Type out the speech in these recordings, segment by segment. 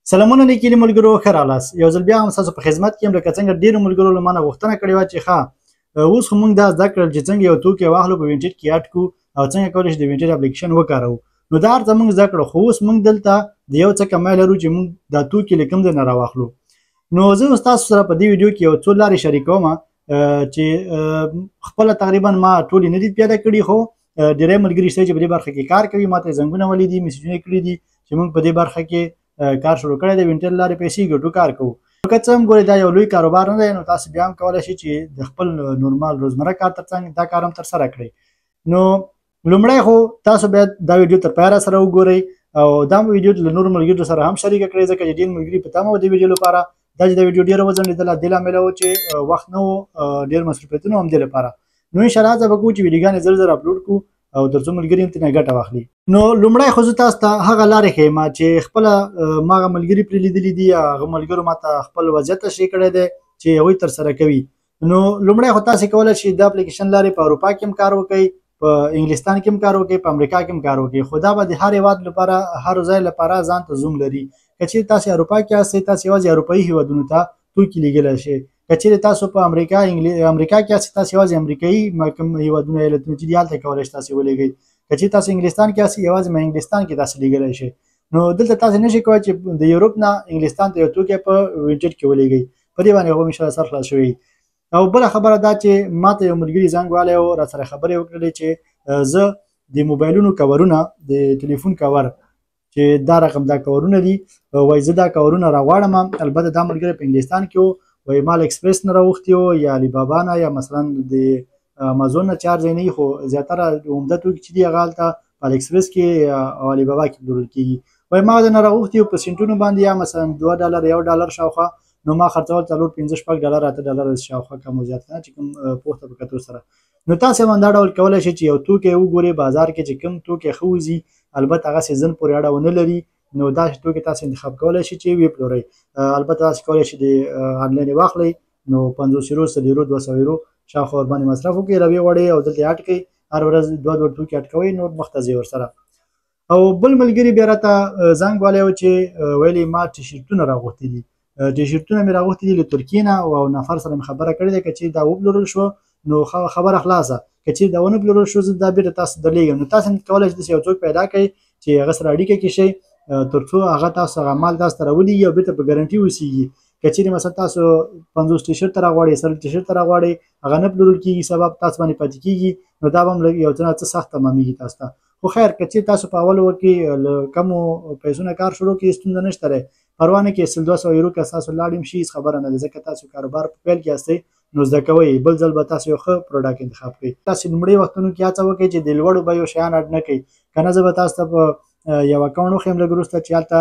سلامونه لیکلي ملګرو ښه راغلاست. یو ځل بیا هم ستاسو په خدمت کې یم. لکه څنګه ډېرو ملګرو له مانه غوښتنه کړې وه چې ښه اوس خو موږ دا زده کړل چې څنګه یو توکی واخلو په وینټیج کې اډ کړو او څنګه کولی شو د وینټیج اپلیکیشن وکاروو. نو دا هر څه موږ زده کړو، خو اوس موږ دلته د یو څه کمی لرو چې موږ دا توکي له کوم ځای نه راواخلو. نو زه اوس تاسو سره په دې ویډیو کې یو څو لارې شریکوم چې خپله تقریبا ما ټولې نه دي پیاده کړي، خو ډېری ملګري شته چې په دې برخه کې کار کوي، ما ته یې زنګونه ولیدي، میسیجونه یې کړي دي چې موږ په دې برخه کې کار شروع کړی دی، وینټیج لارې پیسې ګټو کار کوو. که څه هم ګورئ دا یو لوی کاروبار نه دی، نو تاسو بیا هم کولی شئ چې د خپل نورمال روزمره کار ترڅنګ دا کار هم ترسره کړئ. نو لومړی خو تاسو باید دا ویډیو تر پایه راسره وګورئ او دا ویډیو له نورو ملګرو سره هم شریکه کړئ، ځکه چې ډېر ملګري په تمه وو د ویډیو لپاره. دا چې دا ویډیو ډېره وځنډېدله دې له امله و چې وخت نه و، ډېر مصروفیتونه هم دې لپاره. نو انشاءالله هڅه به کوو چې ویډیوګانې زر زر اپلوډ کړو او تر څو ملګري هم ترې ګټه واخلي. نو لومړی خو زه تاسو ته هغه لارې ښیم چې خپله ما هغه ملګري پرې لیدلي دي، هغه ملګرو ما ته خپل وضعیت تشریح کړی دی چې هغوی ترسره کوي. نو لومړی خو تاسې کولی شئ د اپلیکیشن لارې په اروپا کې هم کار وکئ، په انګلستان کې هم کار وکئ، په امریکا کې هم کار وکئ، خو دا به د هر هېواد لپاره هر ځای لپاره ځان ته زوم لري. که چیرې تاسې اروپا کې یاستئ، تاسې یوازې اروپایي هېوادونو ته توکي لیږلی شئ. که چیرې تاسو په امریکا کې یاستئ، تاسې یوازې امریکایي کوم هېوادونه ایالتونه چې دي هلته کولی شئ تاسې ولېږئ. که چیرې تاسو انګلستان کې یاستئ، یوازې انګلستان کې تاسې لیږلی شئ. نو دلته تاسې نه شئ کولی چې د یوروپ نه انګلستان ته یو توکی په وینټیج کې ولېږئ. په دې باندې هغوی انشاءالله سر خلاص شوی. او بله خبره دا چې ما ته یو ملګري زنګ وهلی و، راسره خبرې وکړلې چې زه د موبایلونو کورونه، د ټلیفون کور چې دا رقم دا کورونه دي، وایي زه دا کورونه راغواړم. البته دا ملګری په انګلستان کې و، وایي مال اکسپرس نه راوښتي و یا البابا نه یا مثلا د امازون نه چې هر ځای نه وي، خو زیاتره عمده توکي چې دي هغه هلته په الیکسپرس کې او البابا کې پلورل کېږي. وایي ما د نه راغوښتي و په سینټونو باندې، یا مثلا $2 $1 شاوخوا. نو ما خرڅول $4 $5 $6 $8 شاوخوا کم او زیات کنه چې کوم پوښته په کتو سره. نو تاسې هم همدا ډول کولی شئ چې یو توکی وګورئ بازار کې چې کوم توکی ښه وځي، البته هغه سیزن پورې اړه ونه لري. نو داسې توکي تاسې انتخاب کولی شئ چې ویې پلورئ. البته تاسې کولی شئ د آنلاین یې واخلئ، نو €50 €100 €200 شاوخوا ورباندې مصرف وکړئ، رویې غواړئ او دلته یې اډ کړئ، هر ورځ 2 توکي اډ کوئ، نور مخته ځئ ورسره. او بل ملګري بیا راته زنګ وهلی و چې ویل ما ټي شرټونه راغوښتي دي، ټي شرټونه مې راغوښتي دي له ترکیې نه، او نفر سره مې خبره کړې ده، که چېرې دا وپلورل شو نو خبره خلاصه، که چېرې دا ونه پلورل شو زه دا بېرته تاسو ته درلېږم. نو تاسې کولی شئ داسې یو څوک پیدا کړئ چې هغه سره اړیکه کې شئ، تر څو هغه تاسو هغه مال تاسو ته راولېږي او بېرته په ګارنټي اوسېږي. که چېرې مثلا تاسو 50 ټي شرټ راغواړئ، 100 ټي شرټ راغواړئ، هغه نه پلورل کېږي، سبب تاسو باندې پاتې کېږي، نو دا به هم یو څه نه څه سخت تمامېږي تاسو ته. خو خیر که چېرې تاسو په اول وخت کې له کمو پیسو نه کار شروع کړئ، ستونزه نشته دی، پروا نه کوئ. 100-200 که ستاسو لاړ هم شي هېڅ خبره نه ده، ځکه تاسو کاروبار په پیل کې یاستئ، نو زده کوئ. بل ځل به تاسو یو ښه پروډکټ انتخاب کړئ. تاسې لومړي وختونو کې هڅه وکړئ چې د لوړو بیو شیان اډ نه کړئ، که نه زه به تاسو ته په یو اکاونټ وښیم لږ وروسته چې هلته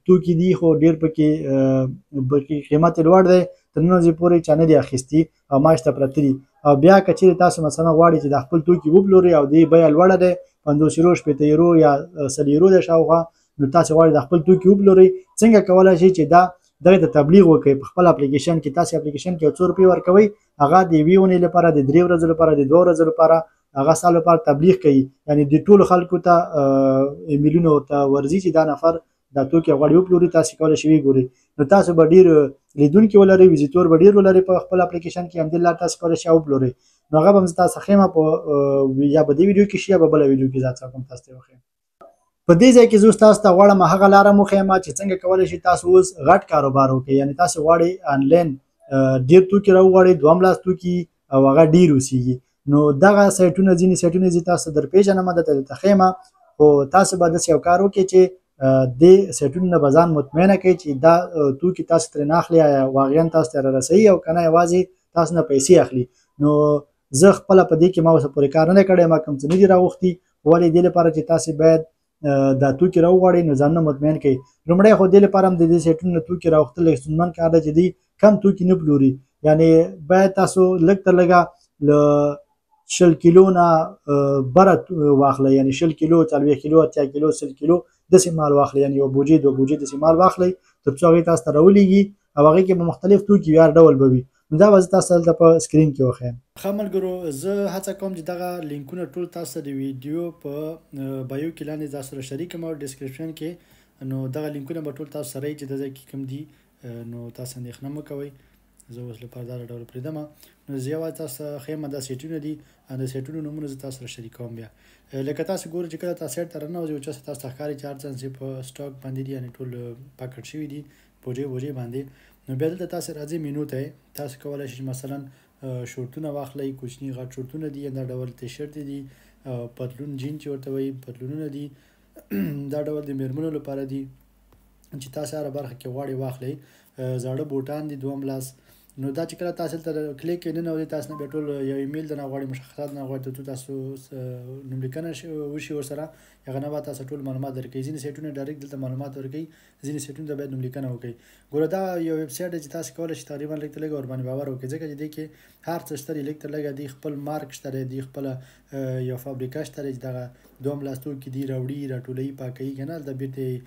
توکي دي، خو ډېر پکې قیمت یې لوړ دی، تر نن ورځې پورې چا نه دي اخیستي او ماش ته پراته دي. او بیا که چېرې تاسو مثلا غواړئ چې دا خپل توکي وپلورئ او د دې بیه لوړه دی، €50 €80 یا €100 دی شاوخوا، نو تاسې غواړئ دا خپل توکي وپلورئ، څنګه کولی شئ چې دا دغې ته تبلیغ وکړئ په خپل اپلیکیشن کې. تاسې اپلیکیشن کې یو څو روپۍ ورکوئ، هغه د یوې اونۍ لپاره، د 3 ورځو لپاره، د 2 ورځو لپاره هغه ستا لپاره تبلیغ کوي، یعنې د ټولو خلکو ته ایمیلونه ورته ورځي چې دا نفر دا توکي غواړي وپلوري، تاسې کولی شئ ویې ګورئ. نو تاسو به ډېر لیدونکي ولرئ، ویزیټور به ډېر ولرئ په خپل اپلیکیشن کې، همدې لارې تاسو کولی شئ وپلورئ. نو هغه به هم زه تاسو ته ښیم، یا به دې ویډیو کې شي یا به بله ویډیو کې زه هڅه کوم تاسو ته یې وښیم. په دې ځای کې زه اوس تاسو ته غواړم هغه لاره هم وښیم چې څنګه کولی شئ تاسو اوس غټ کاروبار وکړئ، یعنې تاسو غواړئ آنلاین ډېر توکي راوغواړئ، دوهم لاس توکي، او هغه ډېر اوسېږي. نو دغه سایټونه، ځینې سایټونه زه تاسو ته درپېژنم، درته ښیم، خو تاسو به داسې یو کار وکړئ چې دې سایټونو نه به ځان مطمئنه کړئ چې دا توکي تاسو ترې نه اخلي، آیا واقعا تاسو ته رارسوي او که نه یوازې تاسو نه پیسې اخلي. نو زه خپله په دې کې ما اوسه پورې کار نه دی کړی، ما کوم څه نه دي راغوښتي، ولې دې لپاره چې تاسې باید دا توکي راوغواړئ، نو ځانونه مطمئن کړئ. لومړی خو دې لپاره هم د دې سایټونو نه توکي راوښتل لږ ستونزمن کار دی چې دوی کم توکي نه پلوري، یعنې باید تاسو لږ تر لږه له 100 کیلو نه بره واخلئ، یعنې 100 کیلو، 40 کیلو، 80 کیلو، 100 کیلو داسې مال واخلئ، یعنې 1 بوجۍ 2 بوجۍ داسې مال واخلئ، تر څو هغې تاسو ته راولېږي او هغې کې به مختلف توکي هر ډول به وي. نو دا به زه تاسو ته دلته په سکرین کې وښیم. ښه ملګرو، زه هڅه کوم چې دغه لینکونه ټول تاسو ته د ویډیو په بایو کې لاندې ځان سره شریک کړم او ډسکرپشن کې نو دغه لینکونه به ټول تاسو سره چې د ځای کې کوم دي نو تاسو اندېښنه مه کوئ. زه اوس لپاره دا ډول پرېږدم. نو زه یوازې تاسو ښیم دا سیټونه دي، د سیټونو نومونه زه تاسو سره شریکوم. بیا لکه تاسو ګورئ چې کله تاسو سیټ ته راننوځئ او چې تاسو ته ښکاري چې هر څه چې په سټاک باندې دي یعنې ټول پاکټ شوي دي بوجې باندې. نو بیا دلته تاسو راځئ مینو ته. تاسو کولی شئ مثلا شورتونه واخلئ، کوچني غټ شورتونه دي، دا ډول ټي شرټ دي، پتلون جین چې ورته وایي پتلونونه دي دا ډول د میرمنو لپاره دي چې تاسو هره برخه کې غواړئ واخلئ. زاړه بوټان دي 2 لاس. نو دا چې کله تاسو ته کلیک کې ننوځئ تاسو نه بیا ټول یو ایمیل درنه غواړي، مشخصات نه غواړي ترڅو تاسو نوملیکنه وشي ورسره، هغه نه به تاسو ټول معلومات درکوي. ځینې سایټونه ډایرکټ دلته معلومات ورکوي، ځینې سایټونو ته باید نوملیکنه وکړئ. ګوره دا یو ویب سایټ دی چې تاسو کولی شئ تقریبا لږ تر لږه ورباندې باور وکړئ، ځکه چې دې کې هر څه شته دي. لږ تر لږه دې خپل مارک شته دی، دې خپله یو فابریکه شته دی چې دغه 2 لاس توکي دي راوړي، راټولوي، پاکوي که نه، هلته بېرته یې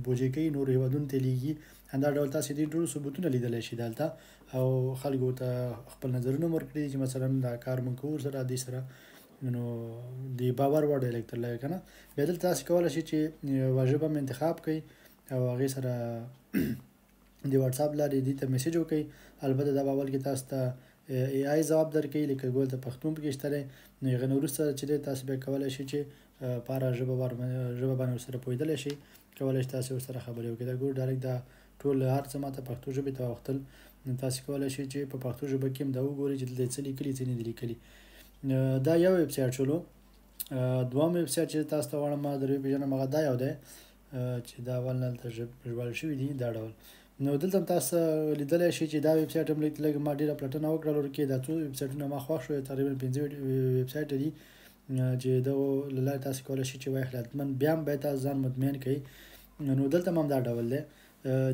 بوجې کوي، نورو هېوادونو ته لیږي. همدا ډول تاسو دې ټولو ثبوتونه لیدلی شئ دلته او خلکو ته خپل نظرونه هم ورکړي چې مثلا دا کار موږ کوو ورسره دې سره، نو د باور وړ دی لږ تر لږه که نه. بیا دلته تاسو کولی شئ چې یوه ژبه هم انتخاب کړئ او هغې سره د واتساپ لارې دې ته میسیج وکړئ. البته دا به اول کې تاسو ته AI ځواب درکوي، لکه ګول ته پښتون پکې شته دی. نو هغې نه وروسته چې دی تاسو بیا کولی شئ چې په هره ژبه باندې ورسره پوهېدلی شئ، کولی شئ تاسو ورسره خبرې وکړئ. دا ګور ډایرکټ دا ټول هر څه ماته پښتو ژبې ته واوښتل. نو تاسو کولی شئ چې په پښتو ژبه کې هم دا وګورئ چې دلته څه لیکلي څه نه دي لیکلي. دا یو ویب سایټ شولو. دویم ویب سایټ چې تاسو ته غواړم ما در وپېژنم هغه دا یو دی چې دا اول نه دلته ژباړل شوي دي دا ډول. نو دلته هم تاسو لیدلی شئ چې دا ویب سایټ هم لږ لږ ما ډېره پلټنه وکړل ورکې دا څو ویب سایټونه ما خوښ شول، تقریبا 5 ویب سایټه دي چې دغو له لارې تاسو کولی شئ چې واخلئ. حتما بیا هم باید تاسو ځان مطمئن کړئ. نو دلته هم دا ډول دی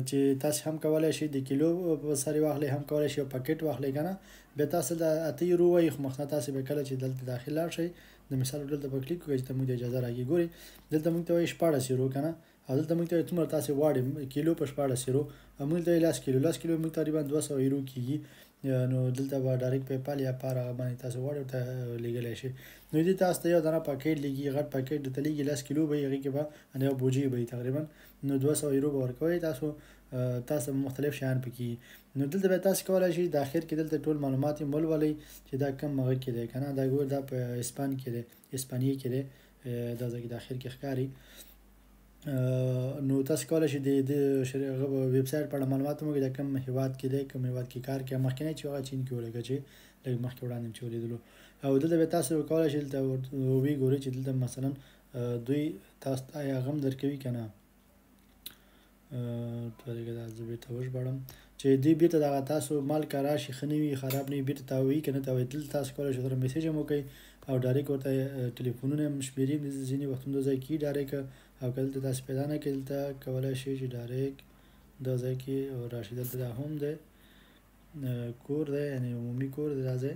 چې تاسو هم کولی شئ د کیلو په سر واخلئ، هم کولی شئ یو پاکټ واخلئ که نه. بیا تاسو د 8 یورو وایي، خو مخکې تاسو به کله چې دلته داخل لاړ شئ د مثال دلته به کلیک وکړئ چې ته موږ ته اجازه راکړي. ګورئ دلته موږ ته وایي 14 یورو که نه، او دلته موږ ته وایي څومره تاسو غواړئ کیلو په 14 یورو، موږ ته وایي 10 کیلو موږ تقریبا 200 یورو کېږي. نو دلته به ډایرکټ پیپال یا پار هغه باندې تاسو غواړئ ورته لیږلی شئ. نو دې تاسو ته یو دانه پاکټ لیږي، غټ پاکټ درته لیږي 10 کیلو به وي، هغې کې به یو بوجې به وي تقریبا. نو 200 یورو به ورکوئ تاسو مختلف شیان پکې. نو دلته به تاسو کولی شئ د اخر کې دلته ټول معلومات یې ولولئ چې دا کوم هغه کې دی که نه. دا ګور دا په اسپان کې دی، اسپانیې کې دی، دا ځای کې د اخر کې ښکاري. نو تاسو کولی شئ د ویب سایټ په اړه معلومات هم وکړئ، د کوم هېواد کې دی، کوم هېواد کې کار کوي. مخکینی چې هغه چین کې ولګه چې لږ مخکې وړاندې چې ولیدلو. او دلته بیا تاسو کولی شئ دلته وګورئ چې دلته مثلا دوی تاسو ته هغه هم درکوي که نه. طریقه دا زه بېرته وژباړم چې دوی بېرته دغه تاسو مال که راشي ښه نه وي خراب نه وي بېرته ته وایي که نه ته وایي. دلته تاسو کولی شئ سره میسیج هم وکړئ او ډایرکټ ورته ټلیفونونه هم شمېرې هم ځینې وختونه دا ځای کې ډایرکټ. او که دلته تاسو پیدا نه کړئ دلته کولی شئ چې ډایرکټ دا ځای کې راشئ. دلته دا هم دی کور دی، یعنې عمومي کور دی دا ځای.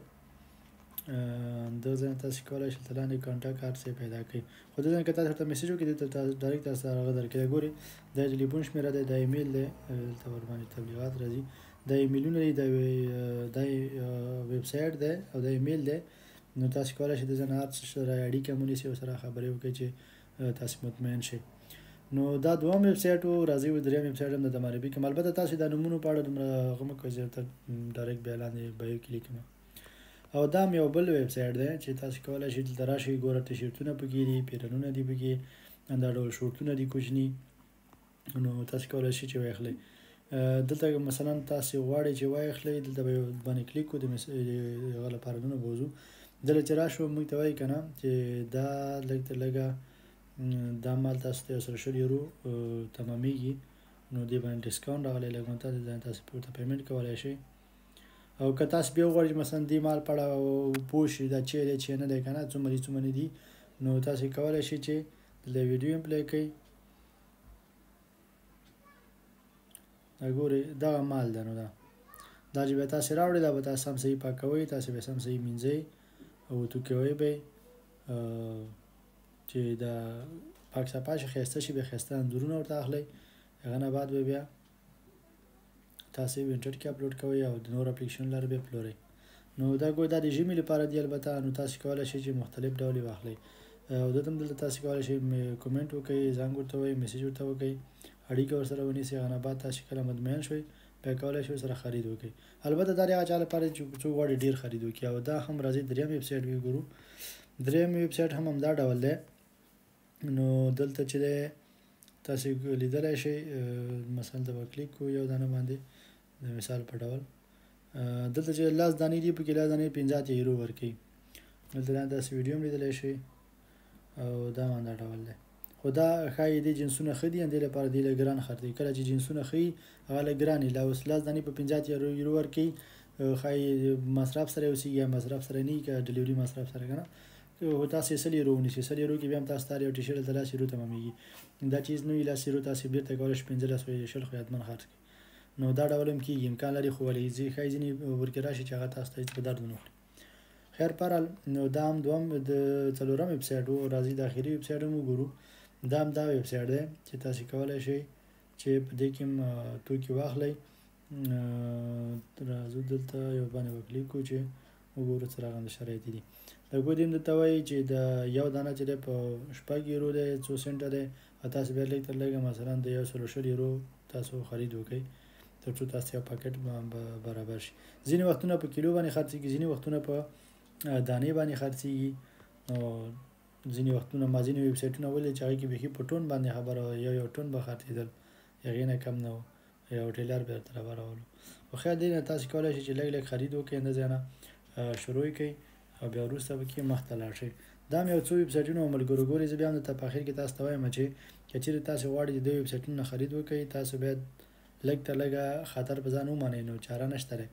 دا ځای تاسو کولی شئ دلته لاندې کانټاکټ هر څه پیدا کړئ. خو دلته که تاسو ورته میسیج وکړئ دلته ډایرکټ تاسو ته هغه درکوي. ګورئ دا ټلیفون شمېره دی، دا ایمیل دی، دلته ورباندې تبلیغات راځي. دا ایمیلونه دي، دا ویب سایټ دی او دا ایمیل دی. نو تاسو کولی شئ د ځای نه هر څه سره اړیکه هم ونیسئ، ورسره خبرې وکړئ چې تاسو مطمئن شئ. نو دا دویم ویب سایټ و. راځئ دریم ویب سایټ هم درته معرفي کړم. البته تاسو د نومونو په اړه دومره هغه مه کوئ، زه درته ډایرکټ بیا لاندې بایو کې لیکم. او دا هم یو بل ویب سایټ دی چې تاسو کولی شئ دلته راشئ. ګوره ټي شرټونه پکې دي، پیرنونه دي پکې، دا ډول شورټونه دي کوچني. نو تاسو کولی شئ چې واخلئ. دلته مثلا تاسو غواړئ چې واخلئ، دلته به باندې کلیک کړو، د هغه لپاره دونه به وځو. دلته چې راشو موږ ته وایي که نه چې دا لږ تر لږه دا مال تاسو ته 100 یورو تمامېږي. نو دې باندې ډسکاونټ راغلی لږ متل تاسو پورته پیمنټ کولی شئ. او که تاسو بیا وغواړئ چې مثلا دې مال په اړه پوه شئ دا چې دی چې نه دی که نه، څومره دي څومره نه دي، نو تاسو کولی شئ چې دلته ویډیو هم پلی کړئ. دا ګورئ دغه مال دی. نو دا چې بیا تاسو راوړئ دا به تاسو هم صحیح پاکوئ، تاسو بیا هم صحیح مینځئ او توکوئ به یې چې دا پاک صفا شي، ښایسته شي، بیا ښایسته انځورونه ورته اخلئ. هغه نه بعد به بیا تاسو یې انټرنټ کې اپلوډ کوئ او د نور اپلیکیشن لاره به پلورئ. نو دا ګویا دا د ژمي لپاره دی البته. نو تاسو کولی شئ چې مختلف ډول یې واخلئ. او دلته هم دلته تاسې کولی شئ کومنټ وکړئ، زنګ ورته ووایئ، میسیج ورته وکړئ، اړیکه ورسره ونیسئ. هغه نه بعد تاسې کله مطمئن شوئ بیا کولی شئ ورسره خرید وکړئ. البته دا د هغه چا لپاره چې څوک غواړي ډېر خرید وکړي. او دا هم راځي دریم ویبسایټ وګورو. دریم ویبسایټ هم همدا ډول دی. نو دلته چې دی تاسې لیدلی شئ، مثلا ته به کلیک کوو یو دانه باندې د مثال په ډول. دلته چې 10 دانې دي پکې 10 دانې 50 یورو ورکوي. دلته تاسې ویډیو هم لیدلی شئ او دا همدا ډول دی. خو دا ښایي دې جنسونه ښه دي، دې لپاره دې لږ ګران خرڅوي. کله چې جنسونه ښه وي هغه لږ ګران وي. اوس 10 دانې په 50 یورو ورکوي، ښایي مصرف سره اوسېږي یا مصرف سره نه وي، که ډلیوري مصرف سره که نه. خو تاسې 100 یورو ونیسئ، 100 یورو کې بیا هم تاسو ته یو ټي شرټ دلته 10 یورو تمامېږي. دا چیز نه وي 10 یورو تاسې بېرته کولی شئ 15 یا 20 خو حتما خرڅ کړئ. نو دا ډول هم کېږي، امکان لري. خو ولې ښایي ځینې ورکې راشي چې هغه تاسو ته هېڅ په درد ونه خوري. خیر بهرحال نو دا هم دوم د څلورم ویبسایټ و. راځي د اخري ویبسایټ هم وګورو. دا هم دا ویبسایټ دی چې تاسې کولی شئ چې په دې کې هم توکي واخلئ. راځو دلته یو باندې به کلیک کړو چې وګورو څه رقم شرایط دي. لږ دې هم درته وایي چې د یو دانه چې دی په 6 یورو دی، 2 سنټه دی، او تاسې بیا لږ تر لږه مثلا د 120 یورو تاسو خرید وکړئ تر څو تاسو یو پاکټ برابر شي. ځینې وختونه په کیلو باندې خرڅېږي، ځینې وختونه په دانې باندې خرڅېږي. او ځینې وختونه ما ځینې ویبسایټونه ولیدل چې هغې کې بیخي په ټون باندې خبره وه، یو ټون به خرڅېدل، هغې نه کم نه و، یو ټیلر به درته راورولو. خو خیر دې نه تاسې کولی شئ چې لږ لږ خرید وکړئ، د ځای نه شروع یې کړئ او بیا وروسته به کې مخته لاړ شئ. دا هم یو څو ویبسایټونه او ملګرو ګورئ. زه بیا هم درته په اخر کې تاسو ته وایم چې که چېرې تاسې غواړئ چې د ویبسایټونو نه خرید وکړئ، تاسو باید لږ تر لږه خطر په ځان ومنئ. نو چاره نشته دی،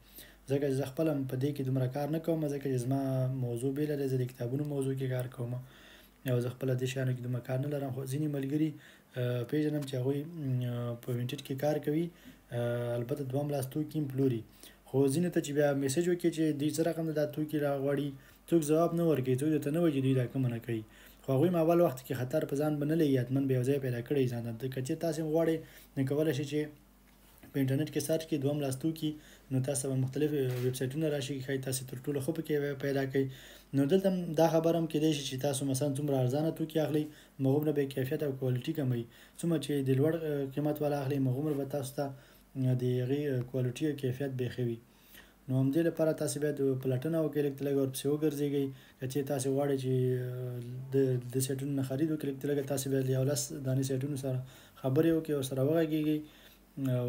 ځکه چې زه خپله هم په دې کې دومره کار نه کوم، ځکه چې زما موضوع بېله دی. زه د کتابونو موضوع کې کار کوم او زه خپله دې شیانو کې دومره کار نه لرم. خو ځینې ملګري پېژنم چې هغوی په وینټیډ کې کار کوي، البته دویم لاس توکي هم پلوري. خو ځینو ته چې بیا میسج وکړي چې دوی څه رقم دا توکي راغواړي، څوک ځواب نه ورکوي، څوک درته نه وایي چې دوی دا کومه نه کوي. خو هغوی هم اول وخت کې خطر په ځان بنلی، حتما به یو ځای پیدا کړی ځان ته. که چېرې تاسې هم غواړئ نو کولی شئ چې په انټرنیټ کې سرچ کړئ دویم لاس توکي، نو تاسو به مختلف ویبسایټونه راشي، ښایي تاسې تر ټولو ښه پکې پیدا کړئ. نو دلته هم دا خبره هم کېدای شي چې تاسو مثلا څومره ارزانه توکي اخلئ هغومره به کیفیت او کوالټي کموي، څومره چې د لوړ قیمت والا اخلئ هغومره به تاسو ته د هغې کوالټي او کیفیت به ښه وي. نو همدې لپاره تاسې باید پلټنه وکړئ، لږ تر لږه ورپسې وګرځېږئ. که چېرې تاسې غواړئ چې د سایټونو نه خرید وکړئ، لږ تر لږه تاسې باید یو 10 دانې سایټونو سره خبرې وکړئ، ورسره وغږېږئ او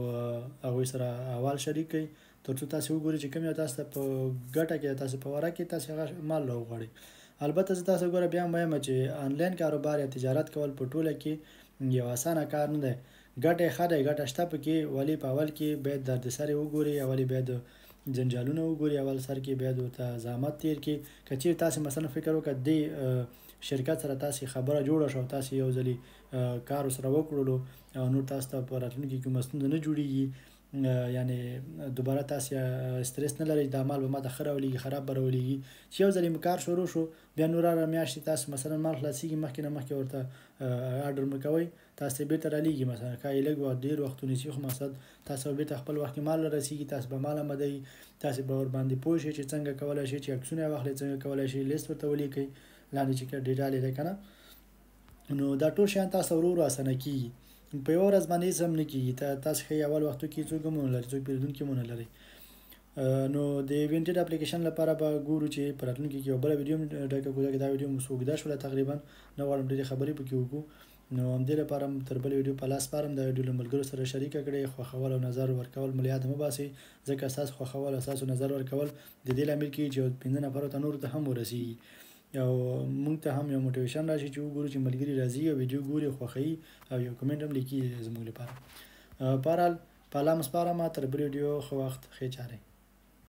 هغوی سره احوال شریک کړئ تر څو تاسې وګورئ چې کوم یو تاسو ته په ګټه کې، تاسې په وره کې تاسې هغه مال راوغواړئ. البته زه تاسو ګوره بیا هم وایم چې آنلاین کاروبار یا تجارت کول په ټوله کې یو اسانه کار نه دی. ګټه یې ښه دی، ګټه شته پکې، ولې په اول کې باید دردسر وګورئ، ولې باید جنجالونه وګورئ، اول سر کې باید ورته زحمت تېر کړي. که چېرې تاسې مثلا فکر وکړه دې شرکت سره تاسې خبره جوړه شوه، تاسې یو ځلې کار ورسره وکړلو او نور تاسو ته په راتلونکي کې کومه ستونزه نه جوړېږي، یعنې دوباره تاسې استرس نه لرئ دا مال به ما ته ښه راولېږي خراب به راولېږي. چې یو ځلې مو کار شروع شو بیا نور هره میاشتې تاسو مثلا مال خلاصېږي، مخکې نه مخکې ورته اډر مه کوئ، تاسو ته بېرته رالېږي. مثلا ښایي لږ وخت ډېر وخت ونیسي، خو مقصد تاسو به بېرته خپل وخت کې مال رسېږي، تاسو به مال آمدوي، تاسې به ورباندې پوه شئ چې څنګه کولی شئ چې عکسونه یې واخلئ، څنګه کولی شئ لیست ورته ولیکئ لاندې چې ډیټا دی که نه. نو دا ټول شیان تاسو ورو ورو اسانه کېږي، په یوه ورځ باندې هېڅ هم نه کېږي. تاسو ښایي اول وختو کې څوک هم ونه لرئ، څوک پیرودونکي هم ونه لرئ. نو د وینټیډ اپلیکیشن لپاره به ګورو چې په راتلونکي کې یو بله ویډیو هم ډکه کړو، ځکه دا ویډیو مو اوږده شوله تقریبا، نه غواړم ډېرې خبرې پکې وکړو. نو همدې لپاره هم تر بلې ویډیو په لاس سپارم، دا ویډیو له ملګرو سره شریکه کړئ. خوښول او نظر ورکول مو له یاده مه باسئ، ځکه ستاسو خوښول او ستاسو نظر ورکول د دې لامل کېږي چې 15 نفرو ته نورو ته هم ورسېږي او موږ ته هم یو موټیویشن راشي چې وګورو چې ملګري راځي او ویډیو ګوري، خوښوي او یو کمنټ هم لیکي زموږ لپاره. بهرحال په الله مو سپارم، تر بلې ویډیو ښه وخت، ښې چارې.